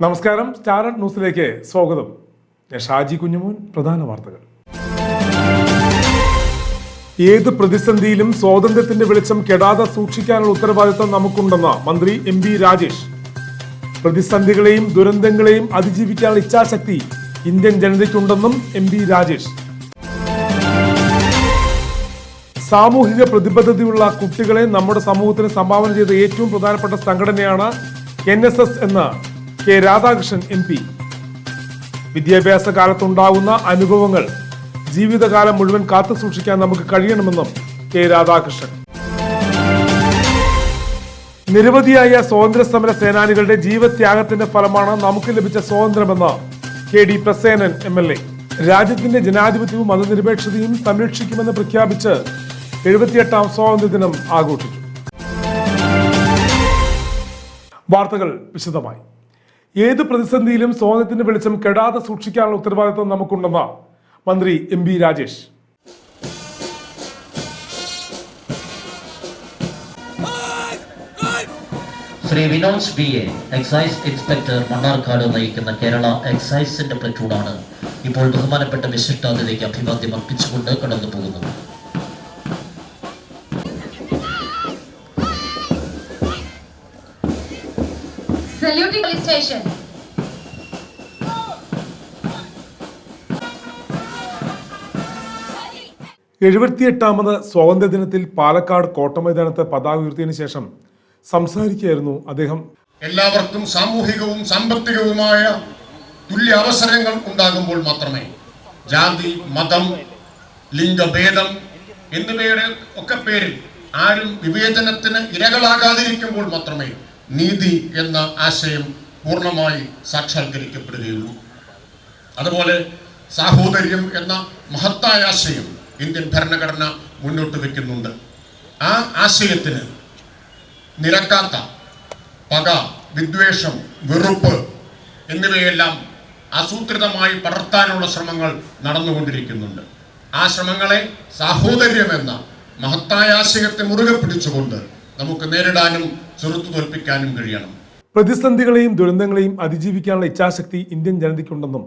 നമസ്കാരം, സ്റ്റാർട്ട് ന്യൂസിലേക്ക് സ്വാഗതം. ഞാൻ ഷാജി കുഞ്ഞുമോൻ. പ്രധാന വാർത്തകൾ. ഏത് പ്രതിസന്ധിയിലും സ്വാതന്ത്ര്യത്തിന്റെ വെളിച്ചം കെടാതെ സൂക്ഷിക്കാനുള്ള ഉത്തരവാദിത്തം നമുക്കുണ്ടെന്ന് മന്ത്രി എം ബി രാജേഷ്. പ്രതിസന്ധികളെയും ദുരന്തങ്ങളെയും അതിജീവിക്കാനുള്ള ഇച്ഛാശക്തി ഇന്ത്യൻ ജനതയ്ക്കുണ്ടെന്നും എം ബി രാജേഷ്. സാമൂഹിക പ്രതിബദ്ധതയുള്ള കുട്ടികളെ നമ്മുടെ സമൂഹത്തിന് സംഭാവന ചെയ്ത ഏറ്റവും പ്രധാനപ്പെട്ട സംഘടനയാണ് NSS എന്ന് കെ രാധാകൃഷ്ണൻ MP. വിദ്യാഭ്യാസ കാലത്തുണ്ടാകുന്ന അനുഭവങ്ങൾ ജീവിതകാലം മുഴുവൻ കാത്തു സൂക്ഷിക്കാൻ നമുക്ക് കഴിയണമെന്നും കെ രാധാകൃഷ്ണൻ. നിരവധിയായ സ്വാതന്ത്ര്യ സമര സേനാനികളുടെ ജീവത്യാഗത്തിന്റെ ഫലമാണ് നമുക്ക് ലഭിച്ച സ്വാതന്ത്ര്യമെന്ന് KD പ്രസേനൻ MLA. രാജ്യത്തിന്റെ ജനാധിപത്യവും മതനിരപേക്ഷതയും സംരക്ഷിക്കുമെന്ന് പ്രഖ്യാപിച്ച് 78ാം സ്വാതന്ത്ര്യദിനം ആഘോഷിച്ചു. വാർത്തകൾ വിശദമായി. ഏത് പ്രതിസന്ധിയിലും സ്വാതന്ത്ര്യത്തിന്റെ വെളിച്ചം കെടാതെ സൂക്ഷിക്കാനുള്ള ഉത്തരവാദിത്വം നമുക്കുണ്ടെന്ന് മന്ത്രി M B Rajesh. Shri Vinod BA, excise inspector Mannarkkad നയിക്കുന്ന കേരള എക്സൈസിന്റെ പ്ലറ്റൂണാണ് ഇപ്പോൾ ബഹുമാനപ്പെട്ട വിശിഷ്ടാതിഥിക്ക് അഭിവാദ്യം അർപ്പിച്ചുകൊണ്ട് കടന്നു പോകുന്നത്. Saluting police station. എഴുപത്തിയെട്ടാമത് സ്വാതന്ത്ര്യദിനത്തിൽ പാലക്കാട് കോട്ടമൈതാനത്ത് പതാക ഉയർത്തിയതിനു ശേഷം സംസാരിക്കുകയായിരുന്നു അദ്ദേഹം. എല്ലാവർക്കും സാമൂഹികവും സാമ്പത്തികവുമായ തുല്യ അവസരങ്ങൾ ഉണ്ടാകുമ്പോൾ മാത്രമേ ജാതി, മതം, ലിംഗഭേദം എന്നിവയുടെ ഒക്കെ പേരിൽ ആരും വിവേചനത്തിന് ഇരകളാകാതിരിക്കുമ്പോൾ മാത്രമേ നീതി എന്ന ആശയം പൂർണ്ണമായി സാക്ഷാത്കരിക്കപ്പെടുകയുള്ളൂ. അതുപോലെ സാഹോദര്യം എന്ന മഹത്തായ ആശയം ഇന്ത്യൻ ഭരണഘടന മുന്നോട്ട് വെക്കുന്നുണ്ട്. ആ ആശയത്തിന് നിരക്കാത്ത പക, വിദ്വേഷം, വെറുപ്പ് എന്നിവയെല്ലാം ആസൂത്രിതമായി പടർത്താനുള്ള ശ്രമങ്ങൾ നടന്നുകൊണ്ടിരിക്കുന്നുണ്ട്. ആ ശ്രമങ്ങളെ സാഹോദര്യമെന്ന മഹത്തായ ആശയത്തെ മുറുകെ പിടിച്ചുകൊണ്ട് നമുക്ക് നേരിടാനും ചെറുത്തു തോൽപ്പിക്കാനും കഴിയണം. പ്രതിസന്ധികളെയും ദുരന്തങ്ങളെയും അതിജീവിക്കാനുള്ള ഇച്ഛാശക്തി ഇന്ത്യൻ ജനതയ്ക്കുണ്ടെന്നും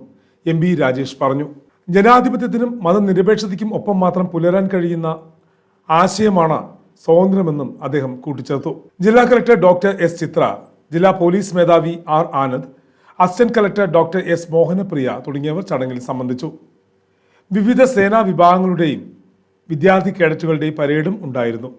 എം ബി രാജേഷ് പറഞ്ഞു. ജനാധിപത്യത്തിനും മതനിരപേക്ഷതയ്ക്കും ഒപ്പം മാത്രം പുലരാൻ കഴിയുന്ന ആശയമാണ് സ്വാതന്ത്ര്യമെന്നും അദ്ദേഹം കൂട്ടിച്ചേർത്തു. ജില്ലാ കളക്ടർ ഡോക്ടർ S ചിത്ര, ജില്ലാ പോലീസ് മേധാവി R Anand, assistant collector doctor S Mohanapriya തുടങ്ങിയവർ ചടങ്ങിൽ സംബന്ധിച്ചു. വിവിധ സേനാ വിഭാഗങ്ങളുടെയും വിദ്യാർത്ഥി കേഡറ്റുകളുടെയും പരേഡും ഉണ്ടായിരുന്നു.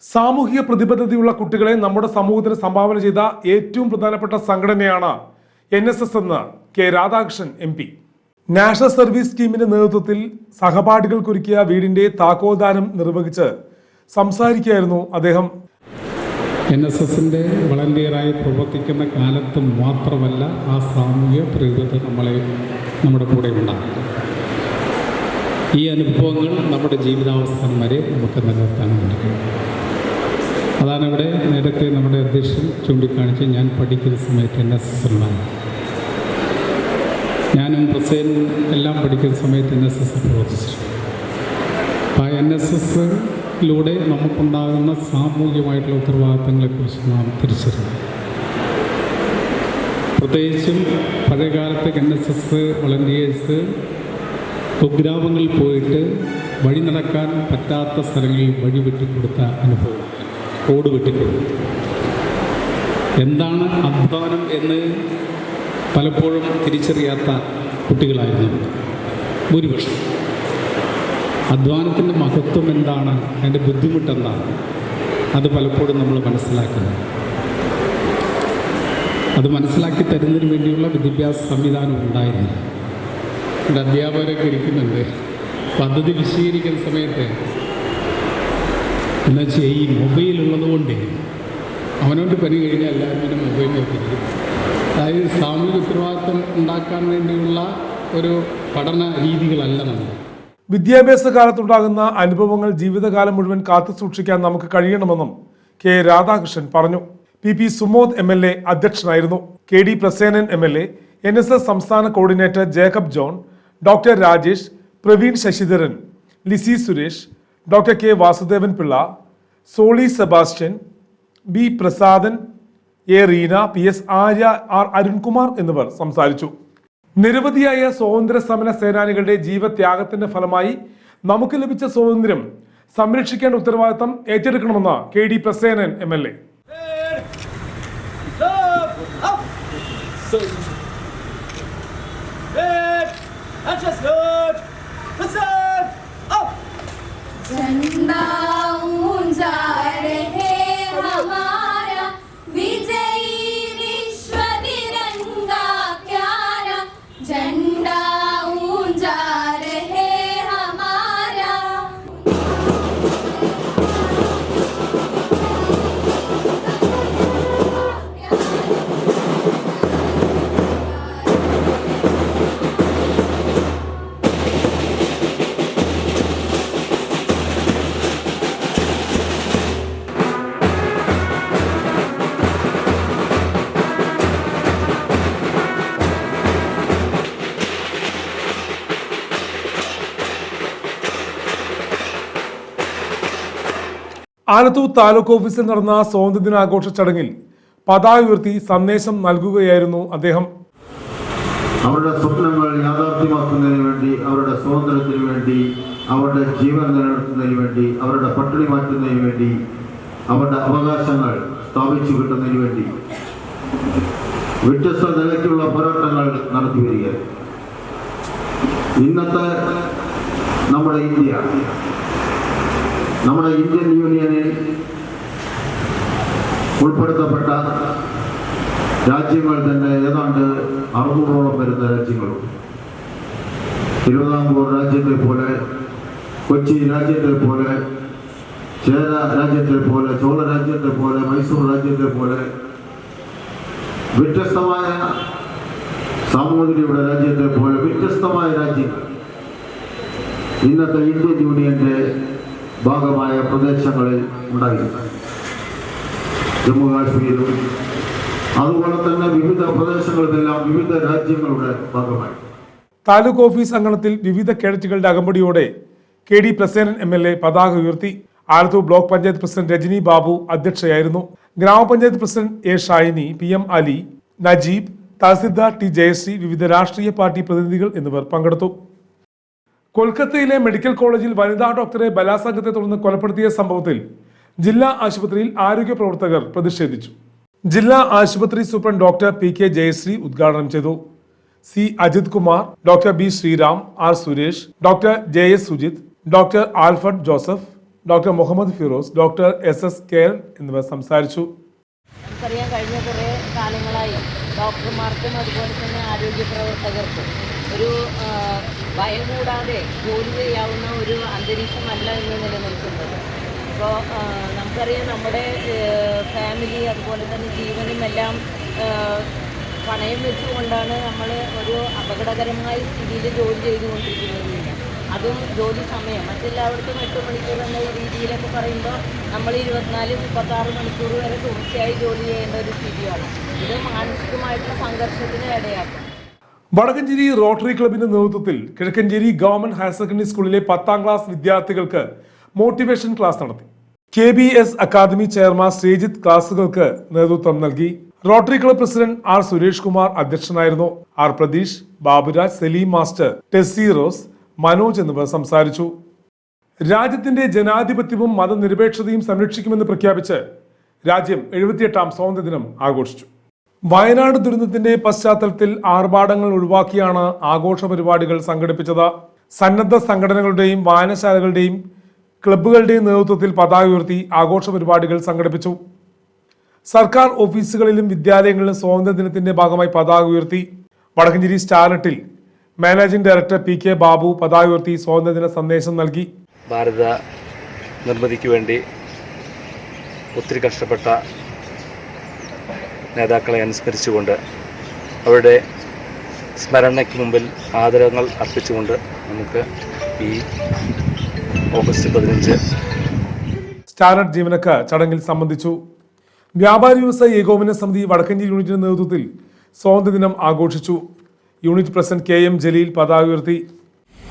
സാമൂഹിക പ്രതിബദ്ധതയുള്ള കുട്ടികളെ നമ്മുടെ സമൂഹത്തിന് സംഭാവന ചെയ്ത ഏറ്റവും പ്രധാനപ്പെട്ട സംഘടനയാണ് NSS എന്ന് K Radhakrishnan MP. National service സ്കീമിന്റെ നേതൃത്വത്തിൽ സഹപാഠികൾക്കൊരുക്കിയ വീടിന്റെ താക്കോൽദാനം നിർവഹിച്ച് സംസാരിക്കുകയായിരുന്നു അദ്ദേഹം. NSSന്റെ വളണ്ടിയറായി പ്രവർത്തിക്കുന്ന കാലത്ത് മാത്രമല്ല ആ സാമൂഹ്യ പ്രതിബദ്ധത നമ്മുടെ കൂടെ ഉണ്ടാകും. ഈ അനുഭവങ്ങൾ നമ്മുടെ ജീവിതാവസാനം വരെ നമുക്ക് നിലനിർത്താൻ വേണ്ടി. അതാണ് ഇവിടെ നേരത്തെ നമ്മുടെ അധ്യക്ഷൻ ചൂണ്ടിക്കാണിച്ച് ഞാൻ പഠിക്കുന്ന സമയത്ത് NSS ഉണ്ടാകും. ഞാനും പ്രസേനും എല്ലാം പഠിക്കുന്ന സമയത്ത് NSS പ്രവർത്തിച്ചു. ആ NSSലൂടെ നമുക്കുണ്ടാകുന്ന സാമൂഹികമായിട്ടുള്ള ഉത്തരവാദിത്തങ്ങളെക്കുറിച്ച് നാം തിരിച്ചറിഞ്ഞു. പ്രത്യേകിച്ചും പഴയകാലത്തെ NSS വളണ്ടിയേഴ്സ് കുഗ്രാമങ്ങളിൽ പോയിട്ട് വഴി നടക്കാൻ പറ്റാത്ത സ്ഥലങ്ങളിൽ വഴി വെട്ടിക്കൊടുത്ത അനുഭവം, റോഡ് വെട്ടിക്കൊടുത്തു. എന്താണ് അധ്വാനം എന്ന് പലപ്പോഴും തിരിച്ചറിയാത്ത കുട്ടികളായിരുന്നു ഭൂരിപക്ഷം. അധ്വാനത്തിൻ്റെ മഹത്വം എന്താണ്, അതിൻ്റെ ബുദ്ധിമുട്ടെന്താണ്, അത് പലപ്പോഴും നമ്മൾ മനസ്സിലാക്കുന്നത്. അത് മനസ്സിലാക്കി തരുന്നതിന് വേണ്ടിയുള്ള വിദ്യാഭ്യാസ സംവിധാനം ഉണ്ടായിരുന്നില്ല. ഇവിടെ അധ്യാപകരൊക്കെ ഇരിക്കുന്നുണ്ട്. പദ്ധതി വിശദീകരിക്കുന്ന സമയത്ത് എന്നുവെച്ചാൽ ഈ മൊബൈലുള്ളതുകൊണ്ട് അവനോട് പനി കഴിഞ്ഞാൽ എല്ലാവരും മൊബൈൽ നോക്കിയിരിക്കും. അതായത് സാമൂഹിക ഉത്തരവാദിത്വം ഉണ്ടാക്കാൻ വേണ്ടിയുള്ള ഒരു പഠന രീതികളല്ല നമ്മൾ. വിദ്യാഭ്യാസ കാലത്തുണ്ടാകുന്ന അനുഭവങ്ങൾ ജീവിതകാലം മുഴുവൻ കാത്തു സൂക്ഷിക്കാൻ നമുക്ക് കഴിയണമെന്നും കെ രാധാകൃഷ്ണൻ പറഞ്ഞു. PP സുമോദ് MLA അധ്യക്ഷനായിരുന്നു. KD പ്രസേനൻ MLA, NSS സംസ്ഥാന coordinator Jacob John, doctor Rajesh, Praveen Sasidharan, Lissy Suresh, doctor K Vasudevan Pillai, Soly Sebastian, B Prasadan, A Reena, PS Arya, R Arunkumar എന്നിവർ സംസാരിച്ചു. നിരവധിയായ സ്വാതന്ത്ര്യ സമര സേനാനികളുടെ ജീവത്യാഗത്തിന്റെ ഫലമായി നമുക്ക് ലഭിച്ച സ്വാതന്ത്ര്യം സംരക്ഷിക്കേണ്ട ഉത്തരവാദിത്തം ഏറ്റെടുക്കണമെന്ന് KD പ്രസേനൻ MLA. झंडा ऊंचा रहे हमारा, विजयी विश्व तिरंगा प्यारा, झंडा ऊंचा रहे हमारा. ആലത്തൂർ താലൂക്ക് ഓഫീസിൽ നടന്ന സ്വാതന്ത്ര്യദിനാഘോഷ ചടങ്ങിൽ പതാക ഉയർത്തി സന്ദേശം നൽകുകയായിരുന്നു അദ്ദേഹം. അവരുടെ സ്വപ്നങ്ങൾ യാഥാർത്ഥ്യമാക്കുന്നതിന് വേണ്ടി, അവരുടെ സ്വാതന്ത്ര്യത്തിന് വേണ്ടി, അവരുടെ ജീവൻ നിലനിർത്തുന്നതിന് വേണ്ടി, അവരുടെ പട്ടിണി മാറ്റുന്നതിന് വേണ്ടി, അവരുടെ അവകാശങ്ങൾ സ്ഥാപിച്ചു കിട്ടുന്നതിന് വേണ്ടി വ്യത്യസ്ത നിലയ്ക്കുള്ള പോരാട്ടങ്ങൾ നടത്തി വരികയാണ്. ഇന്നത്തെ നമ്മുടെ ഇന്ത്യൻ യൂണിയനിൽ ഉൾപ്പെടുത്തപ്പെട്ട രാജ്യങ്ങൾ തന്നെ ഏതാണ്ട് 600ഓളം വരുന്ന രാജ്യങ്ങളുണ്ട്. തിരുവിതാംകൂർ രാജ്യത്തെ പോലെ, കൊച്ചി രാജ്യത്തെ പോലെ, ചേര രാജ്യത്തെ പോലെ, ചോള രാജ്യത്തെ പോലെ, മൈസൂർ രാജ്യത്തെ പോലെ വ്യത്യസ്തമായ സാമൂതിരിയുടെ രാജ്യത്തെ പോലെ വ്യത്യസ്തമായ രാജ്യങ്ങൾ ഇന്നത്തെ ഇന്ത്യൻ യൂണിയന്റെ ഭാഗമായ പ്രദേശങ്ങളിൽ ഉണ്ടായിരുന്നു. ജമ്മു കാശ്മീരും അതുപോലെ തന്നെ വിവിധ പ്രദേശങ്ങളിലെല്ലാം വിവിധ രാജ്യങ്ങളുടെ ഭാഗമായി. താലൂക്ക് ഓഫീസ് അങ്കണത്തിൽ വിവിധ കേഡറ്റുകളുടെ അകമ്പടിയോടെ KD പ്രസേനൻ MLA പതാക ഉയർത്തി. ആലത്തൂർ ബ്ലോക്ക് പഞ്ചായത്ത് പ്രസിഡന്റ് രജനി ബാബു അധ്യക്ഷയായിരുന്നു. ഗ്രാമപഞ്ചായത്ത് president A Shiny, PM Ali, Najeeb, tahsildar T Jayashree, വിവിധ രാഷ്ട്രീയ പാർട്ടി പ്രതിനിധികൾ എന്നിവർ പങ്കെടുത്തു. കൊൽക്കത്തയിലെ മെഡിക്കൽ കോളേജിൽ വനിതാ ഡോക്ടറെ ബലാത്സംഗത്തെ തുടർന്ന് കൊലപ്പെടുത്തിയ സംഭവത്തിൽ ജില്ലാ ആശുപത്രിയിൽ ആരോഗ്യ പ്രവർത്തകർ പ്രതിഷേധിച്ചു. ജില്ലാ ആശുപത്രി സൂപ്രണ്ട് ഡോക്ടർ PK ജയശ്രീ ഉദ്ഘാടനം ചെയ്തു. C Ajith Kumar, doctor B Sreeram, R Suresh, doctor JS Sujith, doctor Alfred Joseph, doctor Muhammad Firoz, doctor SS കെയർ എന്നിവർ സംസാരിച്ചു. നമുക്കറിയാം, കഴിഞ്ഞ കുറേ കാലങ്ങളായി ഡോക്ടർമാർക്കും അതുപോലെ തന്നെ ആരോഗ്യ പ്രവർത്തകർക്കും ഒരു ഭയം കൂടാതെ ജോലി ചെയ്യാവുന്ന ഒരു അന്തരീക്ഷമല്ല ഇന്ന് നിലനിൽക്കുന്നത്. ഇപ്പോൾ നമുക്കറിയാം, നമ്മുടെ ഫാമിലി അതുപോലെ തന്നെ ജീവനും എല്ലാം പണയം വെച്ചുകൊണ്ടാണ് നമ്മൾ ഒരു അപകടകരമായ സ്ഥിതിയിൽ ജോലി ചെയ്തുകൊണ്ടിരിക്കുന്നത്. അതും ജോലി സമയം മറ്റെല്ലായിടത്തും 8 മണിക്കൂർ എന്ന രീതിയിലൊക്കെ പറയുമ്പോൾ നമ്മൾ 24-36 മണിക്കൂർ വരെ തുടർച്ചയായി ജോലി ചെയ്യേണ്ട ഒരു സ്ഥിതിയാണ്. ഇത് മാനസികമായിട്ടുള്ള സംഘർഷത്തിന് ഇടയാക്കും. വടക്കഞ്ചേരി റോട്ടറി ക്ലബിന്റെ നേതൃത്വത്തിൽ കിഴക്കഞ്ചേരി ഗവൺമെന്റ് ഹയർ സെക്കൻഡറി സ്കൂളിലെ 10ാം ക്ലാസ് വിദ്യാർത്ഥികൾക്ക് മോട്ടിവേഷൻ ക്ലാസ് നടത്തി. KBS അക്കാദമി ചെയർമാൻ ശ്രീജിത്ത് ക്ലാസുകൾക്ക് നേതൃത്വം നൽകി. Rotary club president R Suresh Kumar അധ്യക്ഷനായിരുന്നു. R Pratheesh, Baburaj, Saleem master, Tessy Rose, Manoj എന്നിവർ സംസാരിച്ചു. രാജ്യത്തിന്റെ ജനാധിപത്യവും മതനിരപേക്ഷതയും സംരക്ഷിക്കുമെന്ന് പ്രഖ്യാപിച്ച് രാജ്യം 78ാം സ്വാതന്ത്ര്യദിനം ആഘോഷിച്ചു. വയനാട് ദുരന്തത്തിന്റെ പശ്ചാത്തലത്തിൽ ആർഭാടങ്ങൾ ഒഴിവാക്കിയാണ് ആഘോഷ പരിപാടികൾ സംഘടിപ്പിച്ചത്. സന്നദ്ധ സംഘടനകളുടെയും വായനശാലകളുടെയും ക്ലബ്ബുകളുടെയും നേതൃത്വത്തിൽ പതാക ഉയർത്തി ആഘോഷ പരിപാടികൾ സംഘടിപ്പിച്ചു. സർക്കാർ ഓഫീസുകളിലും വിദ്യാലയങ്ങളിലും സ്വാതന്ത്ര്യദിനത്തിന്റെ ഭാഗമായി പതാക ഉയർത്തി. വടക്കഞ്ചേരി സ്റ്റാർനെറ്റിൽ മാനേജിംഗ് ഡയറക്ടർ PK ബാബു പതാക ഉയർത്തി സ്വാതന്ത്ര്യദിന സന്ദേശം നൽകി. ഭാരത നിർമ്മിതിക്ക് വേണ്ടി ഒത്തിരി കഷ്ടപ്പെട്ട നേതാക്കളെ അനുസ്മരിച്ചുകൊണ്ട് അവരുടെ സ്മരണയ്ക്ക് മുമ്പിൽ ആദരങ്ങൾ അർപ്പിച്ചുകൊണ്ട് നമുക്ക് ഈ ഓഗസ്റ്റ് 15 സ്റ്റാർനെറ്റ് ജീവനക്കാർ ചടങ്ങിൽ സംബന്ധിച്ചു. വ്യാപാരി വ്യവസായി ഏകോപന സമിതി വടക്കഞ്ചേരി യൂണിറ്റിന്റെ നേതൃത്വത്തിൽ സ്വാതന്ത്ര്യദിനം ആഘോഷിച്ചു. യൂണിറ്റ് പ്രസിഡന്റ് KM ജലീൽ പതാക ഉയർത്തി.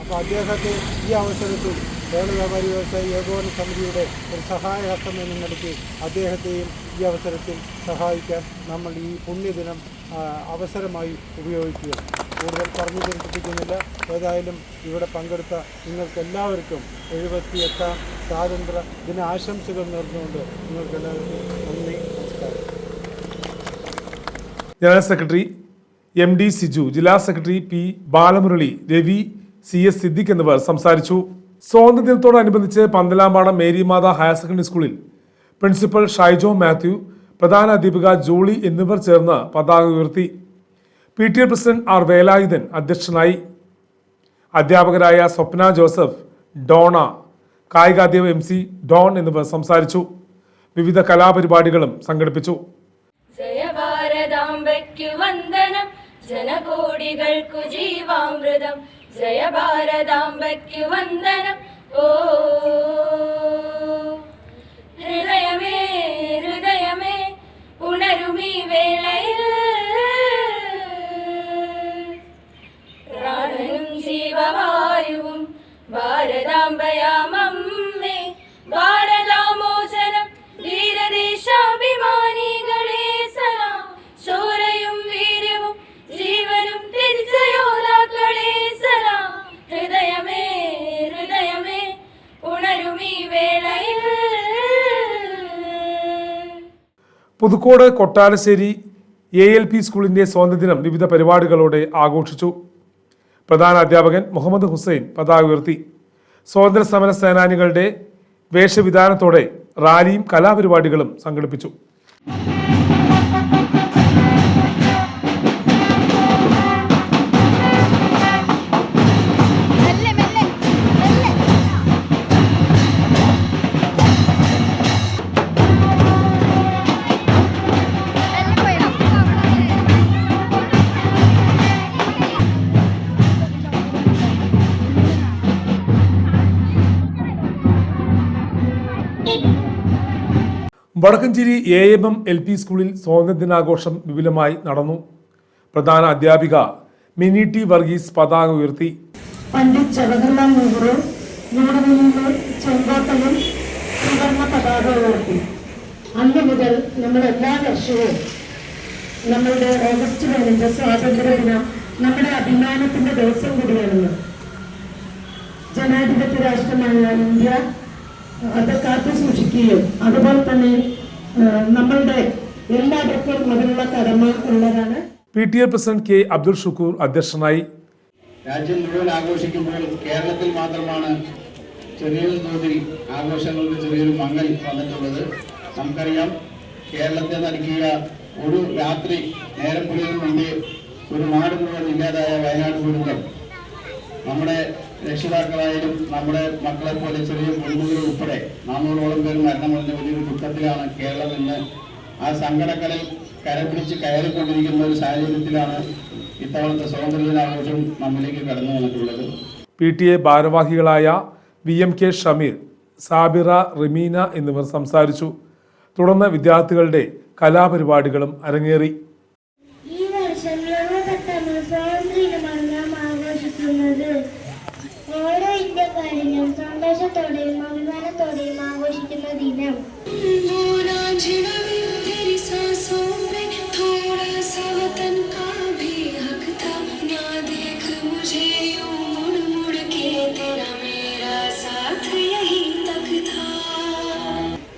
അപ്പോൾ അദ്ദേഹത്തെ ഈ അവസരത്തിൽ കേരള വ്യാപാരി വ്യവസായി ഏകോപന സമിതിയുടെ ഒരു സഹായഹസ്തം എന്ന നിലയ്ക്ക് അദ്ദേഹത്തെയും ഈ അവസരത്തിൽ സഹായിക്കാൻ നമ്മൾ ഈ പുണ്യദിനം അവസരമായി ഉപയോഗിക്കുക. കൂടുതൽ പറഞ്ഞു ദീർഘിപ്പിക്കുന്നില്ല. ഏതായാലും ഇവിടെ പങ്കെടുത്ത നിങ്ങൾക്കെല്ലാവർക്കും 78ാം സ്വാതന്ത്ര്യ ദിന ആശംസകൾ നേർന്നുകൊണ്ട് നിങ്ങൾക്കെല്ലാവർക്കും നന്ദി, നമസ്കാരം. ജനറൽ സെക്രട്ടറി MD സിജു, ജില്ലാ secretary P Balamurali, Ravi, CS Siddique എന്നിവർ സംസാരിച്ചു. സ്വാതന്ത്ര്യദിനത്തോടനുബന്ധിച്ച് പന്തലാമ്പാടം മേരിമാത ഹയർ സെക്കൻഡറി സ്കൂളിൽ പ്രിൻസിപ്പൽ ഷൈജോ മാത്യു, പ്രധാന അധ്യാപിക ജോളി എന്നിവർ ചേർന്ന് പതാക ഉയർത്തി. PTA പ്രസിഡന്റ് R വേലായുധൻ അധ്യക്ഷനായി. അധ്യാപകരായ സ്വപ്ന ജോസഫ്, ഡോണ, കായികാധ്യാപക MC ഡോൺ എന്നിവർ സംസാരിച്ചു. വിവിധ കലാപരിപാടികളും സംഘടിപ്പിച്ചു. ജയഭാരതാംബയ്ക്കു വന്ദനം, ജനകോടികൾക്കു ജീവാമൃതം. ജയഭാരതാംബയ്ക്കു വന്ദനം. ഓ ഹൃദയമേ ഹൃദയമേ ഉണരുമീ വേളയിൽ, പ്രാണനും ജീവവായുവും ഭാരതാംബയാമമ്മേ. ഭാരതാമോചനം ധീരദേശാഭിമാനികളെ സലാം. ശൗര്യവും വീര്യവും ജീവനും ത്യജിച്ച യോദ്ധാക്കളെ സലാം. ഹൃദയമേ ഹൃദയമേ ഉണരുമീ വേളയിൽ. പുതുക്കോട് കൊട്ടാരശ്ശേരി ALP സ്കൂളിന്റെ സ്വാതന്ത്ര്യദിനം വിവിധ പരിപാടികളോടെ ആഘോഷിച്ചു. പ്രധാന അധ്യാപകൻ മുഹമ്മദ് ഹുസൈൻ പതാക ഉയർത്തി. സ്വാതന്ത്ര്യ സമര സേനാനികളുടെ വേഷവിധാനത്തോടെ റാലിയും കലാപരിപാടികളും സംഘടിപ്പിച്ചു. വടക്കഞ്ചേരി AMM LP സ്കൂളിൽ സ്വാതന്ത്ര്യദിനാഘോഷം വിപുലമായി നടന്നു. പ്രധാന അധ്യാപിക മിനി T വർഗീസ് പതാക ഉയർത്തി. പണ്ഡിറ്റ് ജവഹർലാൽ നെഹ്റു ന്യൂഡൽഹിയിലെ ചെങ്കോട്ടയിൽ ത്രിവർണ്ണ പതാക ഉയർത്തി. അന്ന് മുതൽ നമ്മൾ എല്ലാ വർഷവും നമ്മളുടെ ഓഗസ്റ്റ് 15 സ്വാതന്ത്ര്യ ദിനം നമ്മുടെ അഭിമാനത്തിന്റെ ദിവസം കൂടിയാണെന്ന്. ജനാധിപത്യ രാഷ്ട്രമായ ഇന്ത്യ അത് കാത്തു സൂക്ഷിക്കുകയും അതുപോലെ തന്നെ നമ്മളുടെ എല്ലാവർക്കും അതിനുള്ള കടമ ഉള്ളതാണ്. PTA president K Abdul Shukkur അധ്യക്ഷനായി. രാജ്യം മുഴുവൻ ആഘോഷിക്കുമ്പോൾ കേരളത്തിൽ മാത്രമാണ് ചെറിയൊരു തോതിൽ ആഘോഷങ്ങൾക്ക് ചെറിയൊരു മങ്ങൽ വന്നിട്ടുള്ളത്. നമുക്കറിയാം, കേരളത്തെ നടുക്കിയ ഒരു രാത്രി നേരം പുലരും മുമ്പേ ഒരു നാട് മുഴുവൻ ഇല്ലാതായ വയനാട് ദുരന്തം നമ്മുടെ രക്ഷിതാക്കളായാലും നമ്മുടെ മക്കളെ പോലെ ചെറിയ കുടുംബങ്ങൾ ഉൾപ്പെടെ 400ഓളം പേർ മരണമടഞ്ഞ വലിയൊരു ദുഃഖത്തിലാണ് കേരളം ഇന്ന്. ആ സങ്കടക്കടൽ കരപിടിച്ച് കയറിക്കൊണ്ടിരിക്കുന്ന ഒരു സാഹചര്യത്തിലാണ് ഇത്തവണത്തെ സ്വാതന്ത്ര്യദിനാഘോഷം നമ്മിലേക്ക് കടന്നു വന്നിട്ടുള്ളത്. PTA ഭാരവാഹികളായ VMK ഷമീർ, സാബിറ, റിമീന എന്നിവർ സംസാരിച്ചു. തുടർന്ന് വിദ്യാർത്ഥികളുടെ കലാപരിപാടികളും അരങ്ങേറി. ഈ വർഷം സ്വാതന്ത്ര്യദിനമാണ് നാം ആഘോഷിക്കുന്നത്. ഓരോ ഇന്ത്യക്കാരനും സന്തോഷത്തോടെയും അഭിമാനത്തോടെയും ആഘോഷിക്കുന്ന ദിനം.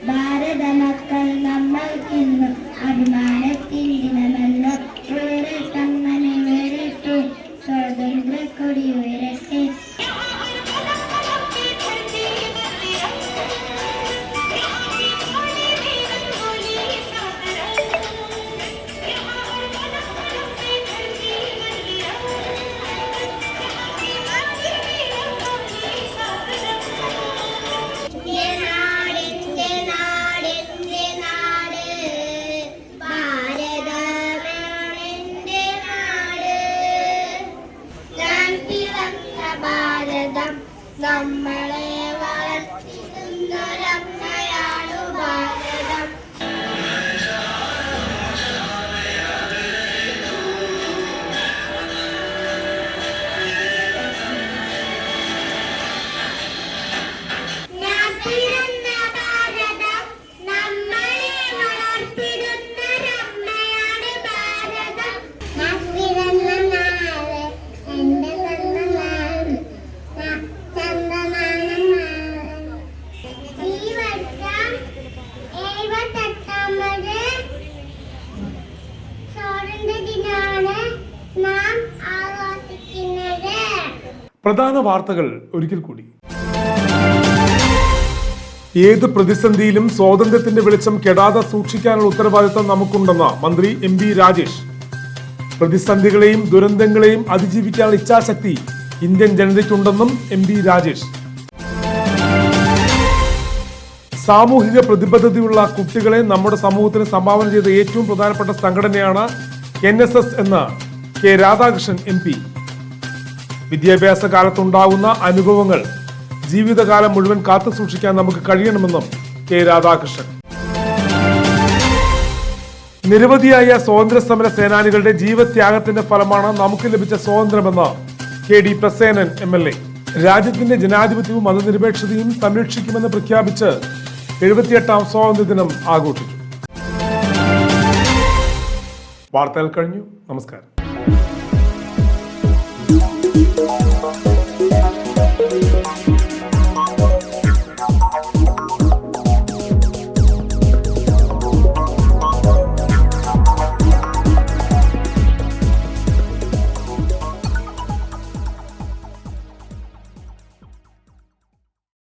ഭാരത മക്കൾ നമ്മൾക്കിന്ന് അഭിമാനത്തിൻ ദിനം പ്രധാന വാർത്തകൾ ഒരിക്കൽ കൂടി. ഏത് പ്രതിസന്ധിയിലും സ്വാതന്ത്ര്യത്തിന്റെ വെളിച്ചം കെടാതെ സൂക്ഷിക്കാനുള്ള ഉത്തരവാദിത്തം നമുക്കുണ്ടെന്ന് മന്ത്രി MP രാജേഷ്. പ്രതിസന്ധികളെയും ദുരന്തങ്ങളെയും അതിജീവിക്കാനുള്ള ഇച്ഛാശക്തി ഇന്ത്യൻ ജനതയ്ക്കുണ്ടെന്നും MP രാജേഷ്. സാമൂഹിക പ്രതിബദ്ധതയുള്ള കുട്ടികളെ നമ്മുടെ സമൂഹത്തിന് സംഭാവന ചെയ്ത ഏറ്റവും പ്രധാനപ്പെട്ട സംഘടനയാണ് NSS എന്ന് K രാധാകൃഷ്ണൻ MP. വിദ്യാഭ്യാസ കാലത്തുണ്ടാകുന്ന അനുഭവങ്ങൾ ജീവിതകാലം മുഴുവൻ കാത്തു സൂക്ഷിക്കാൻ നമുക്ക് കഴിയണമെന്നും K രാധാകൃഷ്ണൻ. നിരവധിയായ സ്വാതന്ത്ര്യ സമര സേനാനികളുടെ ജീവത്യാഗത്തിന്റെ ഫലമാണ് നമുക്ക് ലഭിച്ച സ്വാതന്ത്ര്യമെന്ന് KD പ്രസേനൻ MLA. രാജ്യത്തിന്റെ ജനാധിപത്യവും മതനിരപേക്ഷതയും സംരക്ഷിക്കുമെന്ന് പ്രഖ്യാപിച്ച് 78ാം സ്വാതന്ത്ര്യദിനം ആഘോഷിച്ചു. വാർത്തകൾ കഴിഞ്ഞു. നമസ്കാരം.